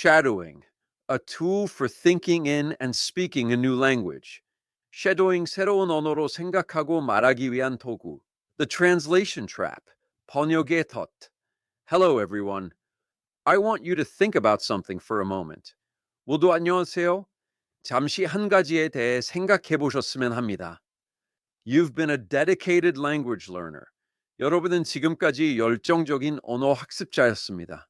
Shadowing, a tool for thinking in and speaking a new language. Shadowing 새로운 언어로 생각하고 말하기 위한 도구. The translation trap, 번역의 덫. Hello everyone. I want you to think about something for a moment. 모두 안녕하세요. 잠시 한 가지에 대해 생각해 보셨으면 합니다. You've been a dedicated language learner. 여러분은 지금까지 열정적인 언어 학습자였습니다.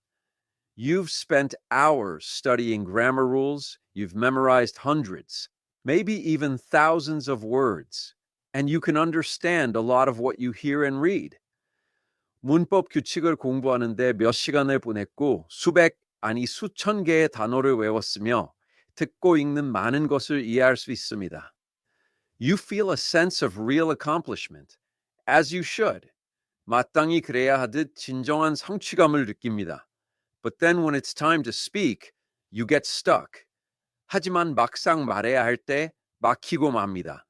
You've spent hours studying grammar rules, you've memorized hundreds, maybe even thousands of words, and you can understand a lot of what you hear and read. 문법 규칙을 공부하는데 몇 시간을 보냈고 수백, 아니 수천 개의 단어를 외웠으며 듣고 읽는 많은 것을 이해할 수 있습니다. You feel a sense of real accomplishment, as you should. 마땅히 그래야 하듯 진정한 성취감을 느낍니다. But then when it's time to speak, you get stuck. 하지만 막상 말해야 할 때 막히고 맙니다.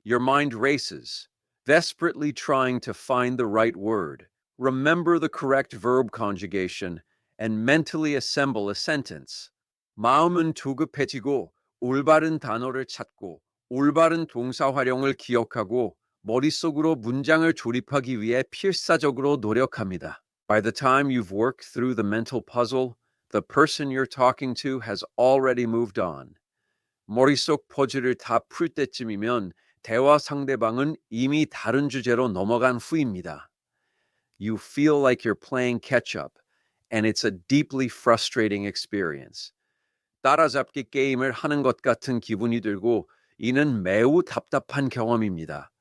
Your mind races, desperately trying to find the right word, remember the correct verb conjugation, and mentally assemble a sentence. 마음은 조급해지고 올바른 단어를 찾고 올바른 동사 활용을 기억하고 머릿속으로 문장을 조립하기 위해 필사적으로 노력합니다. By the time you've worked through the mental puzzle, the person you're talking to has already moved on. 머릿속 퍼즐을 다 풀 때쯤이면 대화 상대방은 이미 다른 주제로 넘어간 후입니다. You feel like you're playing catch-up, and it's a deeply frustrating experience. 따라잡기 게임을 하는 것 같은 기분이 들고 이는 매우 답답한 경험입니다.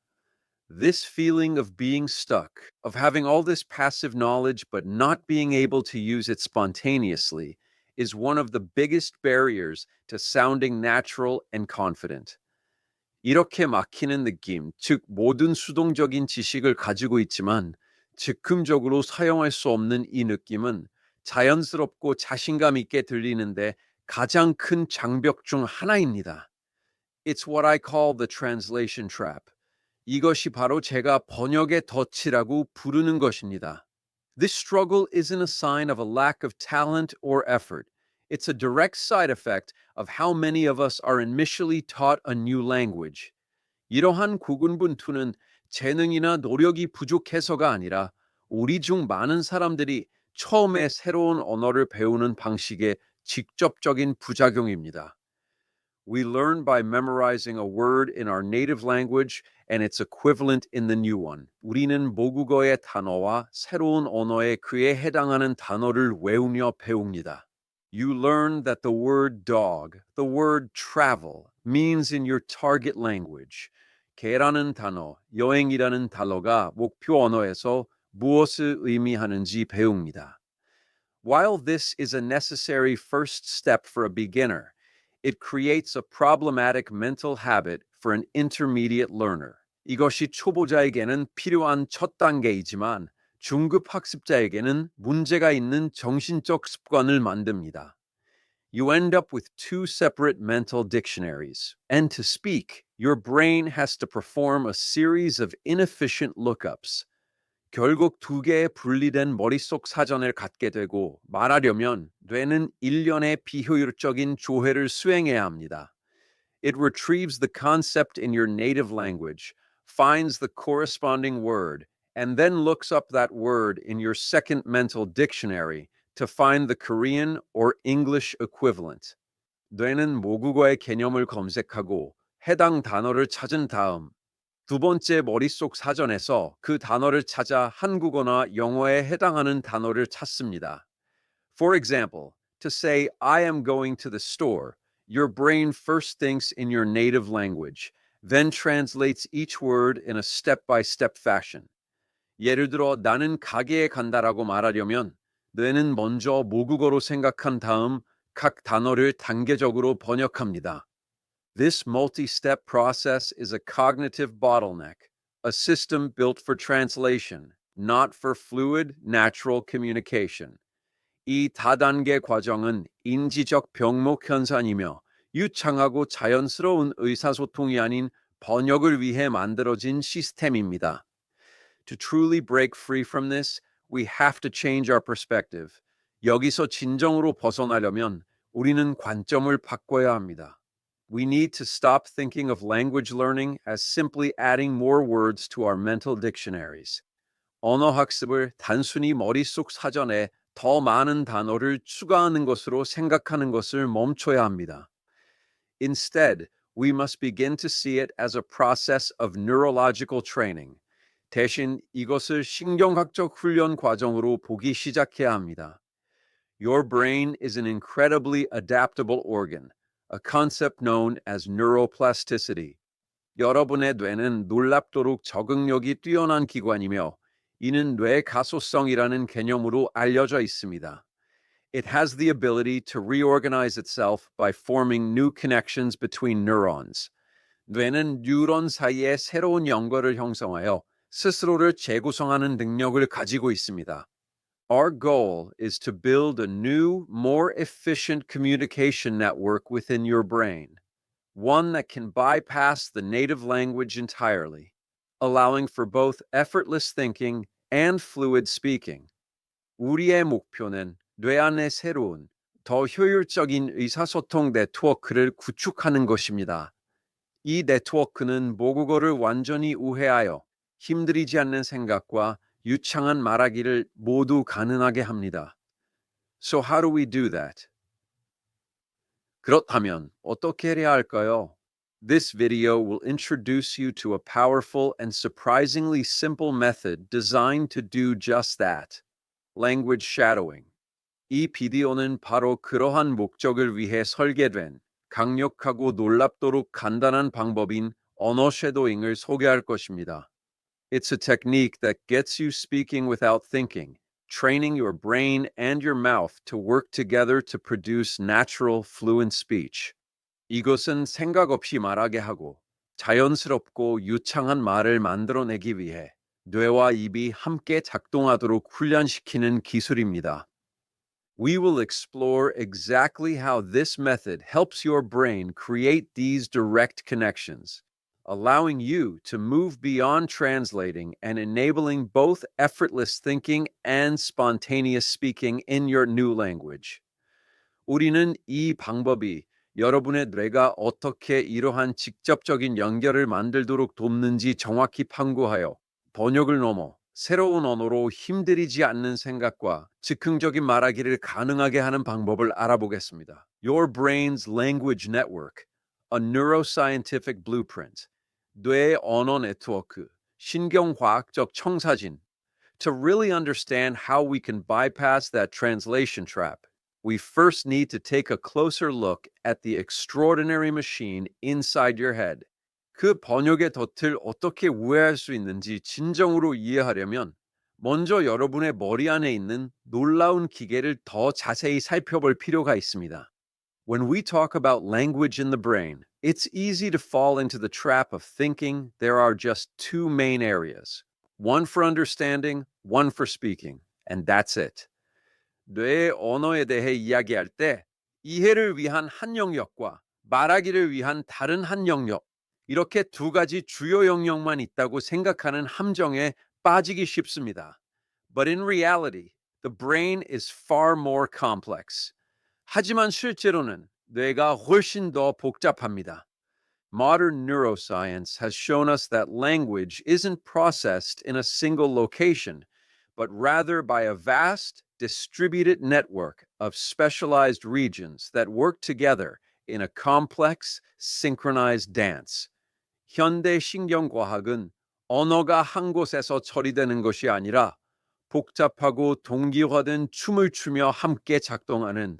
This feeling of being stuck, of having all this passive knowledge but not being able to use it spontaneously, is one of the biggest barriers to sounding natural and confident. 이렇게 막히는 느낌, 즉 모든 수동적인 지식을 가지고 있지만 즉흥적으로 사용할 수 없는 이 느낌은 자연스럽고 자신감 있게 들리는데 가장 큰 장벽 중 하나입니다. It's what I call the translation trap. 이것이 바로 제가 번역의 덫이라고 부르는 것입니다. This struggle isn't a sign of a lack of talent or effort. It's a direct side effect of how many of us are initially taught a new language. 이러한 고군분투는 재능이나 노력이 부족해서가 아니라 우리 중 많은 사람들이 처음에 새로운 언어를 배우는 방식의 직접적인 부작용입니다. We learn by memorizing a word in our native language and its equivalent in the new one. 우리는 모국어의 단어와 새로운 언어의 그에 해당하는 단어를 외우며 배웁니다. You learn that the word dog, the word travel, means in your target language. 개라는 단어, 여행이라는 단어가 목표 언어에서 무엇을 의미하는지 배웁니다. While this is a necessary first step for a beginner, it creates a problematic mental habit for an intermediate learner. 이것이 초보자에게는 필요한 첫 단계이지만 중급 학습자에게는 문제가 있는 정신적 습관을 만듭니다. You end up with two separate mental dictionaries. And to speak, your brain has to perform a series of inefficient lookups. 결국 두 개의 분리된 머릿속 사전을 갖게 되고 말하려면 뇌는 일련의 비효율적인 조회를 수행해야 합니다. It retrieves the concept in your native language, finds the corresponding word, and then looks up that word in your second mental dictionary to find the Korean or English equivalent. 뇌는 모국어의 개념을 검색하고 해당 단어를 찾은 다음 두 번째 머릿속 사전에서 그 단어를 찾아 한국어나 영어에 해당하는 단어를 찾습니다. For example, to say I am going to the store, your brain first thinks in your native language, then translates each word in a step-by-step fashion. 예를 들어 나는 가게에 간다라고 말하려면 뇌는 먼저 모국어로 생각한 다음 각 단어를 단계적으로 번역합니다. This multi-step process is a cognitive bottleneck, a system built for translation, not for fluid, natural communication. 이 다단계 과정은 인지적 병목 현상이며 유창하고 자연스러운 의사소통이 아닌 번역을 위해 만들어진 시스템입니다. To truly break free from this, we have to change our perspective. 여기서 진정으로 벗어나려면 우리는 관점을 바꿔야 합니다. We need to stop thinking of language learning as simply adding more words to our mental dictionaries. 언어 학습을 단순히 머릿속 사전에 더 많은 단어를 추가하는 것으로 생각하는 것을 멈춰야 합니다. Instead, we must begin to see it as a process of neurological training. 대신 이것을 신경학적 훈련 과정으로 보기 시작해야 합니다. Your brain is an incredibly adaptable organ, a concept known as neuroplasticity. 여러분의 뇌는 놀랍도록 적응력이 뛰어난 기관이며 이는 뇌 가소성이라는 개념으로 알려져 있습니다. It has the ability to reorganize itself by forming new connections between neurons. 뇌는 뉴런 사이에 새로운 연결을 형성하여 스스로를 재구성하는 능력을 가지고 있습니다. Our goal is to build a new, more efficient communication network within your brain, one that can bypass the native language entirely, allowing for both effortless thinking and fluid speaking. 우리의 목표는 뇌 안의 새로운, 더 효율적인 의사소통 네트워크를 구축하는 것입니다. 이 네트워크는 모국어를 완전히 우회하여 힘들이지 않는 생각과 유창한 말하기를 모두 가능하게 합니다. So how do we do that? 그렇다면 어떻게 해야 할까요? This video will introduce you to a powerful and surprisingly simple method designed to do just that. Language shadowing. 이 비디오는 바로 그러한 목적을 위해 설계된 강력하고 놀랍도록 간단한 방법인 언어 쉐도잉을 소개할 것입니다. It's a technique that gets you speaking without thinking, training your brain and your mouth to work together to produce natural, fluent speech. 이것은 생각 없이 말하게 하고 자연스럽고 유창한 말을 만들어내기 위해 뇌와 입이 함께 작동하도록 훈련시키는 기술입니다. We will explore exactly how this method helps your brain create these direct connections, allowing you to move beyond translating and enabling both effortless thinking and spontaneous speaking in your new language. 우리는 이 방법이 여러분의 뇌가 어떻게 이러한 직접적인 연결을 만들도록 돕는지 정확히 판구하여 번역을 넘어 새로운 언어로 힘들이지 않는 생각과 즉흥적인 말하기를 가능하게 하는 방법을 알아보겠습니다. Your brain's language network, a neuroscientific blueprint. 뇌 언어 네트워크, 신경과학적 청사진. To really understand how we can bypass that translation trap, we first need to take a closer look at the extraordinary machine inside your head. 그 번역의 덫을 어떻게 우회할 수 있는지 진정으로 이해하려면 먼저 여러분의 머리 안에 있는 놀라운 기계를 더 자세히 살펴볼 필요가 있습니다. When we talk about language in the brain, it's easy to fall into the trap of thinking there are just two main areas, one for understanding, one for speaking, and that's it. 뇌의 언어에 대해 이야기할 때 이해를 위한 한 영역과 말하기를 위한 다른 한 영역, 이렇게 두 가지 주요 영역만 있다고 생각하는 함정에 빠지기 쉽습니다. But in reality, the brain is far more complex. 하지만 실제로는 뇌가 훨씬 더 복잡합니다. Modern neuroscience has shown us that language isn't processed in a single location, but rather by a vast, distributed network of specialized regions that work together in a complex, synchronized dance. 현대 신경과학은 언어가 한 곳에서 처리되는 것이 아니라 복잡하고 동기화된 춤을 추며 함께 작동하는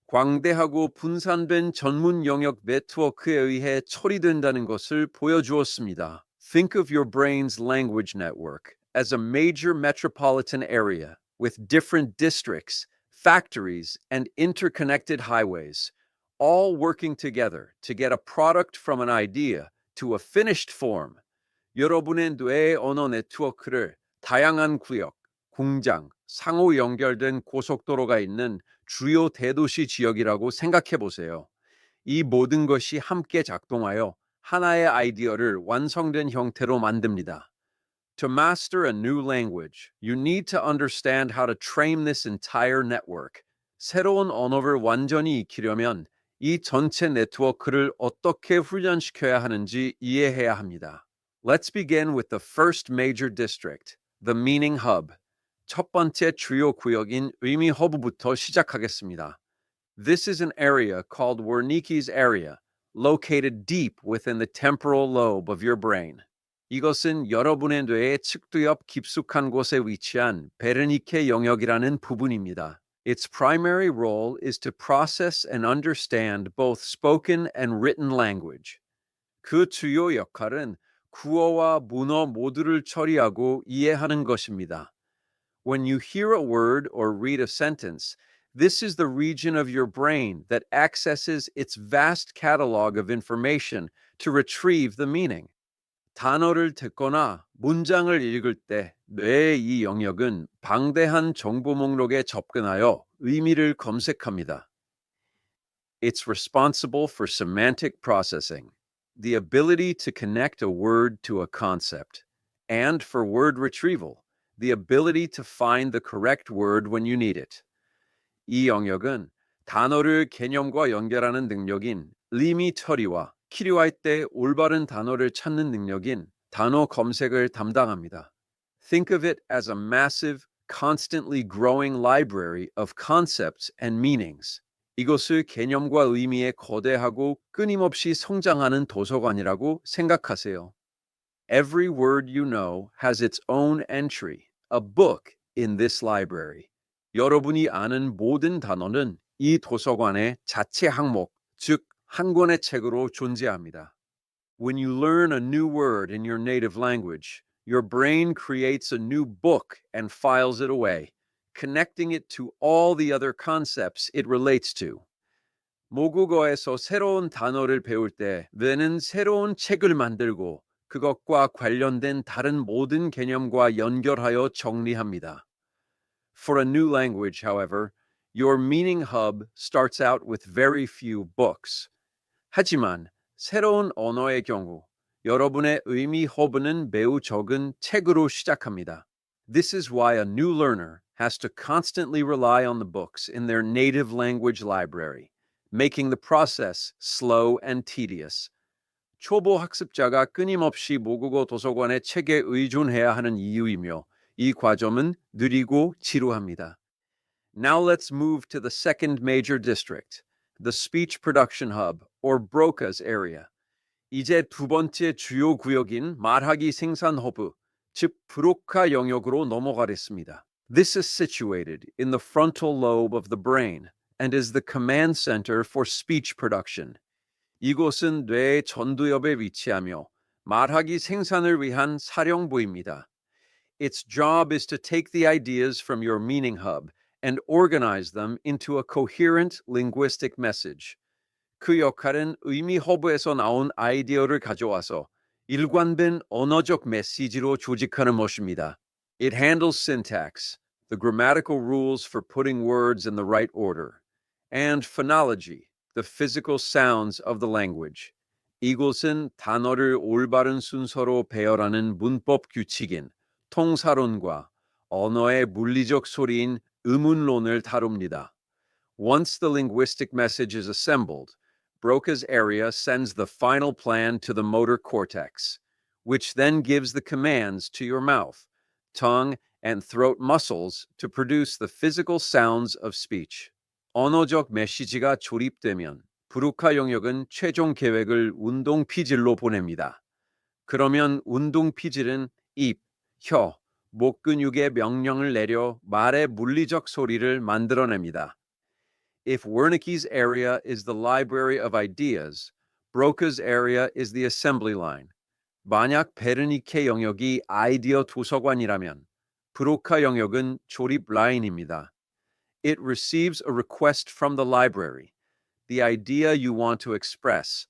광대하고 분산된 전문 영역 네트워크에 의해 처리된다는 것을 보여주었습니다. Think of your brain's language network as a major metropolitan area with different districts, factories, and interconnected highways, all working together to get a product from an idea to a finished form. 여러분의 뇌의 언어 네트워크를 다양한 구역, 공장, 상호 연결된 고속도로가 있는 주요 대도시 지역이라고 생각해 보세요. 이 모든 것이 함께 작동하여 하나의 아이디어를 완성된 형태로 만듭니다. To master a new language, you need to understand how to train this entire network. 새로운 언어를 완전히 익히려면 이 전체 네트워크를 어떻게 훈련시켜야 하는지 이해해야 합니다. Let's begin with the first major district, the meaning hub. 첫 번째 주요 구역인 의미 허브부터 시작하겠습니다. This is an area called Wernicke's area, located deep within the temporal lobe of your brain. 이것은 여러분의 뇌의 측두 옆 깊숙한 곳에 위치한 베르니케 영역이라는 부분입니다. Its primary role is to process and understand both spoken and written language. 그 주요 역할은 구어와 문어 모두를 처리하고 이해하는 것입니다. When you hear a word or read a sentence, this is the region of your brain that accesses its vast catalog of information to retrieve the meaning. 단어를 듣거나 문장을 읽을 때 뇌의 이 영역은 방대한 정보 목록에 접근하여 의미를 검색합니다. It's responsible for semantic processing, the ability to connect a word to a concept, and for word retrieval, the ability to find the correct word when you need it. 이 영역은 단어를 개념과 연결하는 능력인 의미 처리와 필요할 때 올바른 단어를 찾는 능력인 단어 검색을 담당합니다. Think of it as a massive, constantly growing library of concepts and meanings. 이것을 개념과 의미에 거대하고 끊임없이 성장하는 도서관이라고 생각하세요. Every word you know has its own entry, a book in this library. 여러분이 아는 모든 단어는 이 도서관의 자체 항목, 즉 한 권의 책으로 존재합니다. When you learn a new word in your native language, your brain creates a new book and files it away, connecting it to all the other concepts it relates to. 모국어에서 새로운 단어를 배울 때 뇌는 새로운 책을 만들고 그것과 관련된 다른 모든 개념과 연결하여 정리합니다. For a new language, however, your meaning hub starts out with very few books. 하지만 새로운 언어의 경우 여러분의 의미 허브는 매우 적은 책으로 시작합니다. This is why a new learner has to constantly rely on the books in their native language library, making the process slow and tedious. 초보 학습자가 끊임없이 모국어 도서관의 책에 의존해야 하는 이유이며 이 과정은 느리고 지루합니다. Now let's move to the second major district, the speech production hub, or Broca's area. 이제 두 번째 주요 구역인 말하기 생산 허브, 즉 브로카 영역으로 넘어가겠습니다. This is situated in the frontal lobe of the brain and is the command center for speech production. 이곳은 뇌의 전두엽에 위치하며 말하기 생산을 위한 사령부입니다. Its job is to take the ideas from your meaning hub and organize them into a coherent linguistic message. 그 역할은 의미 허브에서 나온 아이디어를 가져와서 일관된 언어적 메시지로 조직하는 것입니다. It handles syntax, the grammatical rules for putting words in the right order, and phonology, the physical sounds of the language. 이곳은 단어를 올바른 순서로 배열하는 문법 규칙인 통사론과 언어의 물리적 소리인 의문론을 다룹니다. Once the linguistic message is assembled, Broca's area sends the final plan to the motor cortex, which then gives the commands to your mouth, tongue, and throat muscles to produce the physical sounds of speech. 언어적 메시지가 조립되면 브루카 영역은 최종 계획을 운동 피질로 보냅니다. 그러면 운동 피질은 입, 혀, 목 근육에 명령을 내려 말의 물리적 소리를 만들어냅니다. If Wernicke's area is the library of ideas, Broca's area is the assembly line. 만약 베르니케 영역이 아이디어 도서관이라면 브로카 영역은 조립 라인입니다. It receives a request from the library, the idea you want to express,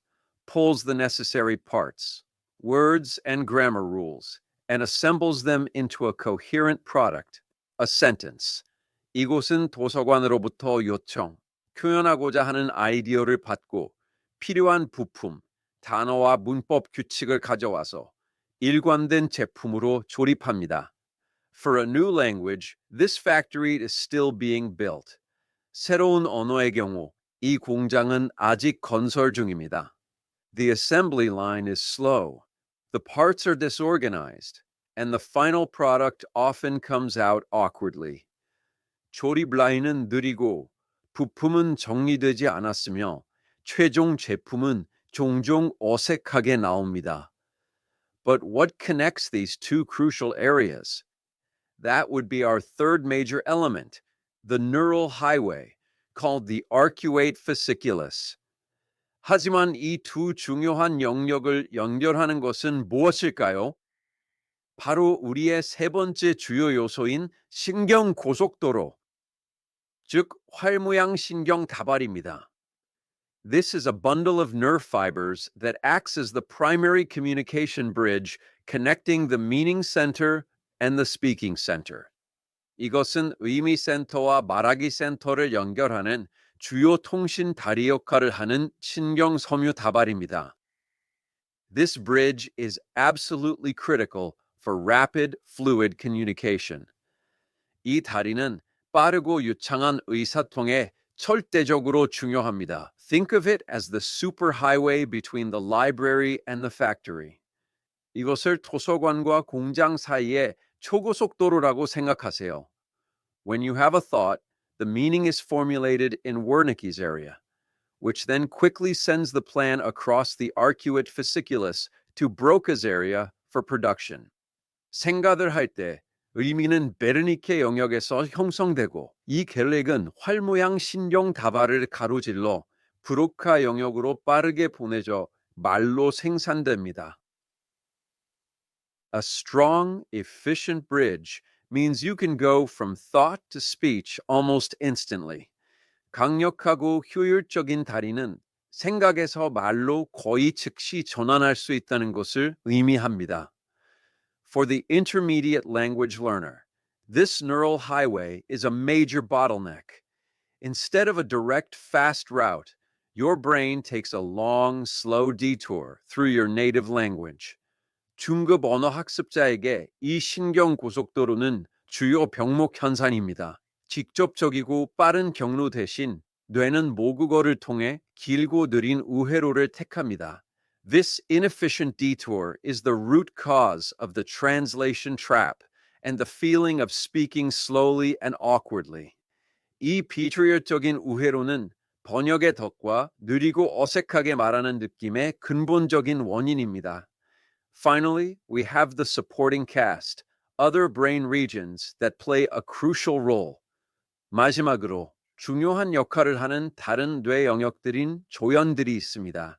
pulls the necessary parts, words and grammar rules, and assembles them into a coherent product, a sentence. 이곳은 도서관으로부터 요청, 표현하고자 하는 아이디어를 받고 필요한 부품, 단어와 문법 규칙을 가져와서 일관된 제품으로 조립합니다. For a new language, this factory is still being built. 새로운 언어의 경우 이 공장은 아직 건설 중입니다. The assembly line is slow, the parts are disorganized, and the final product often comes out awkwardly. 조립 라인은 느리고 부품은 정리되지 않았으며 최종 제품은 종종 어색하게 나옵니다. But what connects these two crucial areas? That would be our third major element, the neural highway, called the arcuate fasciculus. 하지만 이 두 중요한 영역을 연결하는 것은 무엇일까요? 바로 우리의 세 번째 주요 요소인 신경 고속도로, 즉 활모양 신경 다발입니다. This is a bundle of nerve fibers that acts as the primary communication bridge connecting the meaning center and the speaking center. 이것은 의미 센터와 말하기 센터를 연결하는 주요 통신 다리 역할을 하는 신경 섬유 다발입니다. This bridge is absolutely critical for rapid, fluid communication. 이 다리는 빠르고 유창한 의사통에 절대적으로 중요합니다. Think of it as the superhighway between the library and the factory. 이것을 도서관과 공장 사이의 초고속도로라고 생각하세요. When you have a thought, the meaning is formulated in Wernicke's area, which then quickly sends the plan across the arcuate fasciculus to Broca's area for production. 생각을 할 때 의미는 베르니케 영역에서 형성되고 이 계획은 활모양 신경 다발을 가로질러 브로카 영역으로 빠르게 보내져 말로 생산됩니다. A strong, efficient bridge means you can go from thought to speech almost instantly. 강력하고 효율적인 다리는 생각에서 말로 거의 즉시 전환할 수 있다는 것을 의미합니다. For the intermediate language learner, this neural highway is a major bottleneck. Instead of a direct, fast route, your brain takes a long, slow detour through your native language. 중급 언어 학습자에게 이 신경 고속도로는 주요 병목 현상입니다. 직접적이고 빠른 경로 대신 뇌는 모국어를 통해 길고 느린 우회로를 택합니다. This inefficient detour is the root cause of the translation trap and the feeling of speaking slowly and awkwardly. 이 비효율적인 우회로는 번역의 덕과 느리고 어색하게 말하는 느낌의 근본적인 원인입니다. Finally, we have the supporting cast, other brain regions that play a crucial role. 마지막으로 중요한 역할을 하는 다른 뇌 영역들인 조연들이 있습니다.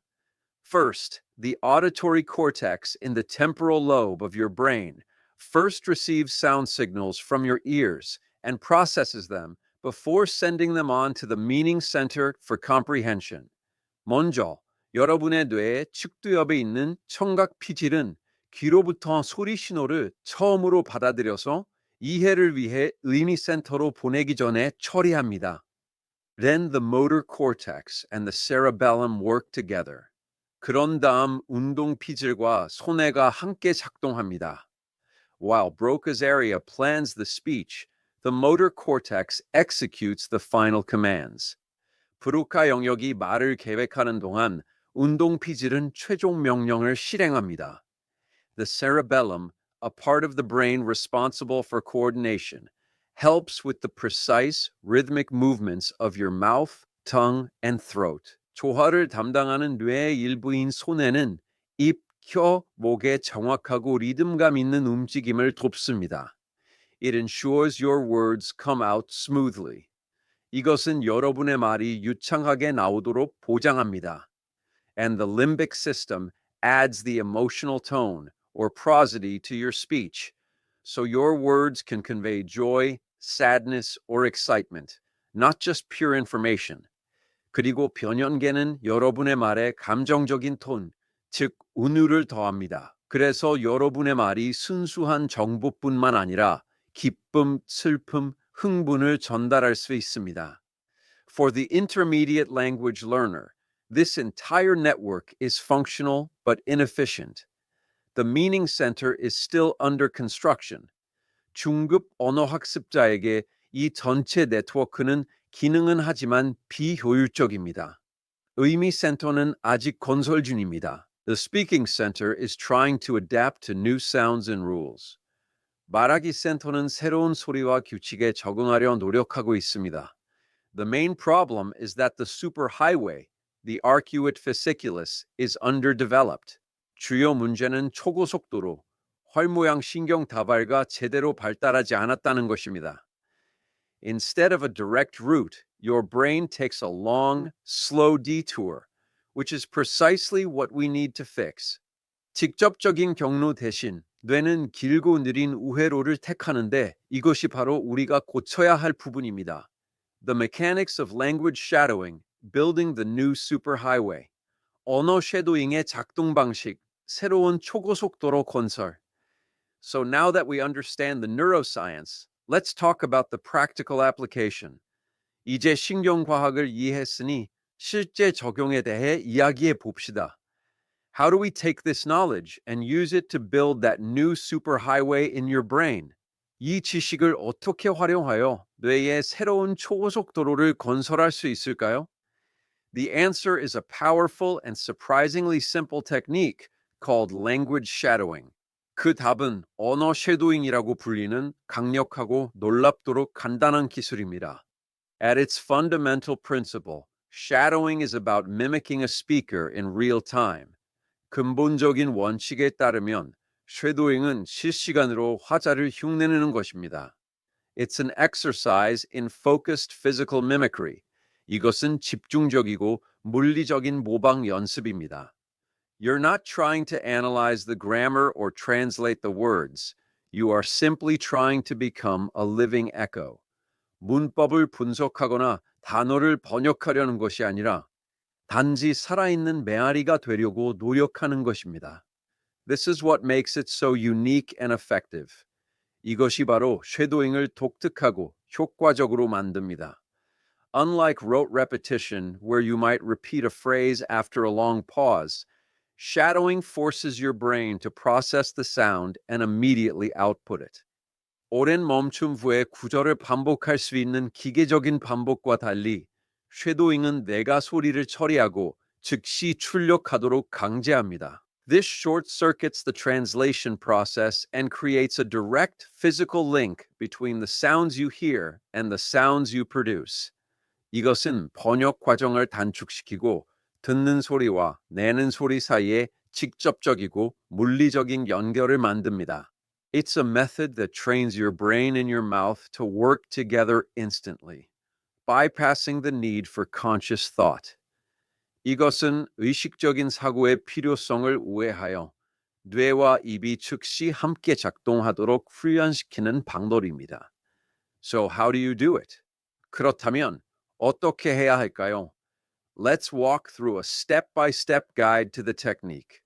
First, the auditory cortex in the temporal lobe of your brain first receives sound signals from your ears and processes them before sending them on to the meaning center for comprehension. 먼저, 여러분의 뇌의 측두엽에 있는 청각 피질은 귀로부터 소리 신호를 처음으로 받아들여서 이해를 위해 의미 센터로 보내기 전에 처리합니다. Then the motor cortex and the cerebellum work together. 그런 다음 운동 피질과 손해가 함께 작동합니다. While Broca's area plans the speech, the motor cortex executes the final commands. 브로카 영역이 말을 계획하는 동안 운동 피질은 최종 명령을 실행합니다. The cerebellum, a part of the brain responsible for coordination, helps with the precise rhythmic movements of your mouth, tongue, and throat. 조화를 담당하는 뇌의 일부인 손해는 입, 혀, 목의 정확하고 리듬감 있는 움직임을 돕습니다. It ensures your words come out smoothly. 이것은 여러분의 말이 유창하게 나오도록 보장합니다. And the limbic system adds the emotional tone or prosody to your speech, so your words can convey joy, sadness, or excitement, not just pure information. 그리고 변연계는 여러분의 말에 감정적인 톤, 즉 운율을 더합니다. 그래서 여러분의 말이 순수한 정보뿐만 아니라 기쁨, 슬픔, 흥분을 전달할 수 있습니다. For the intermediate language learner, this entire network is functional but inefficient. The meaning center is still under construction. 중급 언어 학습자에게 이 전체 네트워크는 기능은 하지만 비효율적입니다. 의미 센터는 아직 건설 중입니다. The speaking center is trying to adapt to new sounds and rules. 말하기 센터는 새로운 소리와 규칙에 적응하려 노력하고 있습니다. The main problem is that the superhighway, the arcuate fasciculus, is underdeveloped. 주요 문제는 초고속도로, 활모양 신경 다발가 제대로 발달하지 않았다는 것입니다. Instead of a direct route, your brain takes a long, slow detour, which is precisely what we need to fix. 직접적인 경로 대신 뇌는 길고 느린 우회로를 택하는데 이것이 바로 우리가 고쳐야 할 부분입니다. The mechanics of language shadowing, building the new superhighway. 언어 쉐도잉의 작동 방식, 새로운 초고속도로 건설. So now that we understand the neuroscience, let's talk about the practical application. 이제 신경과학을 이해했으니 실제 적용에 대해 이야기해 봅시다. How do we take this knowledge and use it to build that new superhighway in your brain? 이 지식을 어떻게 활용하여 뇌의 새로운 초고속도로를 건설할 수 있을까요? The answer is a powerful and surprisingly simple technique called language shadowing. 그 답은 언어 쉐도잉이라고 불리는 강력하고 놀랍도록 간단한 기술입니다. At its fundamental principle, shadowing is about mimicking a speaker in real time. 근본적인 원칙에 따르면 쉐도잉은 실시간으로 화자를 흉내내는 것입니다. It's an exercise in focused physical mimicry. 이것은 집중적이고 물리적인 모방 연습입니다. You're not trying to analyze the grammar or translate the words. You are simply trying to become a living echo. 문법을 분석하거나 단어를 번역하려는 것이 아니라 단지 살아있는 메아리가 되려고 노력하는 것입니다. This is what makes it so unique and effective. 이것이 바로 쉐도잉을 독특하고 효과적으로 만듭니다. Unlike rote repetition, where you might repeat a phrase after a long pause, shadowing forces your brain to process the sound and immediately output it. 오랜 멈춤 후에 구절을 반복할 수 있는 기계적인 반복과 달리 쉐도잉은 뇌가 소리를 처리하고 즉시 출력하도록 강제합니다. This short circuits the translation process and creates a direct physical link between the sounds you hear and the sounds you produce. 이것은 번역 과정을 단축시키고 듣는 소리와 내는 소리 사이에 직접적이고 물리적인 연결을 만듭니다. It's a method that trains your brain and your mouth to work together instantly, bypassing the need for conscious thought. 이것은 의식적인 사고의 필요성을 우회하여 뇌와 입이 즉시 함께 작동하도록 훈련시키는 방법입니다. So how do you do it? 그렇다면 어떻게 해야 할까요? Let's walk through a step-by-step guide to the technique.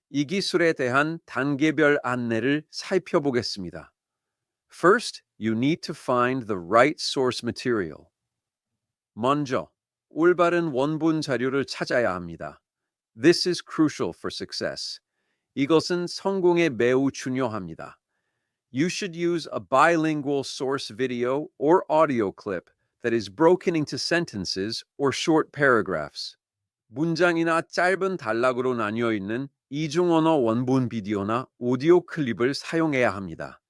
이 기술에 대한 단계별 안내를 살펴보겠습니다. First, you need to find the right source material. 먼저, 올바른 원본 자료를 찾아야 합니다. This is crucial for success. 이것은 성공에 매우 중요합니다. You should use a bilingual source video or audio clip that is broken into sentences or short paragraphs. 문장이나 짧은 단락으로 나뉘어 있는 이중언어 원본 비디오나 오디오 클립을 사용해야 합니다.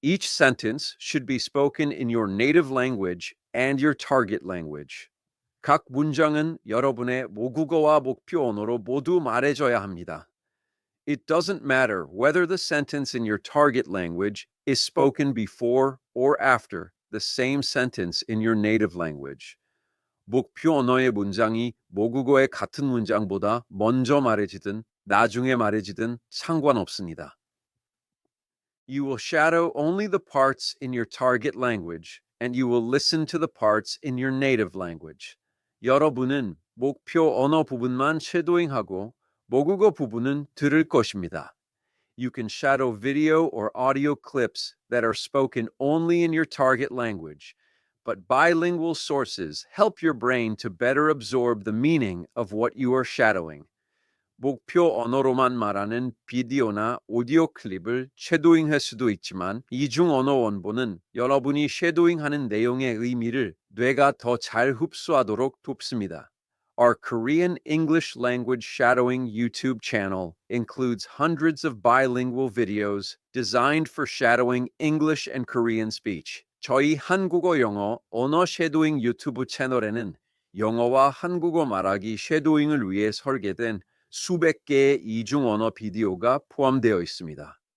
Each sentence should be spoken in your native language and your target language. 각 문장은 여러분의 모국어와 목표 언어로 모두 말해줘야 합니다. It doesn't matter whether the sentence in your target language is spoken before or after the same sentence in your native language. 목표 언어의 문장이 모국어의 같은 문장보다 먼저 말해지든 나중에 말해지든 상관없습니다. You will shadow only the parts in your target language, and you will listen to the parts in your native language. 여러분은 목표 언어 부분만 쉐도잉하고 모국어 부분은 들을 것입니다. You can shadow video or audio clips that are spoken only in your target language, but bilingual sources help your brain to better absorb the meaning of what you are shadowing. 목표 언어로만 말하는 비디오나 오디오 클립을 쉐도잉할 수도 있지만 이중 언어 원본은 여러분이 쉐도잉하는 내용의 의미를 뇌가 더 잘 흡수하도록 돕습니다. Our Korean English language shadowing YouTube channel includes hundreds of bilingual videos designed for shadowing English and Korean speech. 저희 한국어 영어 언어 쉐도잉 유튜브 채널에는 영어와 한국어 말하기 쉐도잉을 위해 설계된 수백 개의 이중 언어 비디오가 포함되어 있습니다.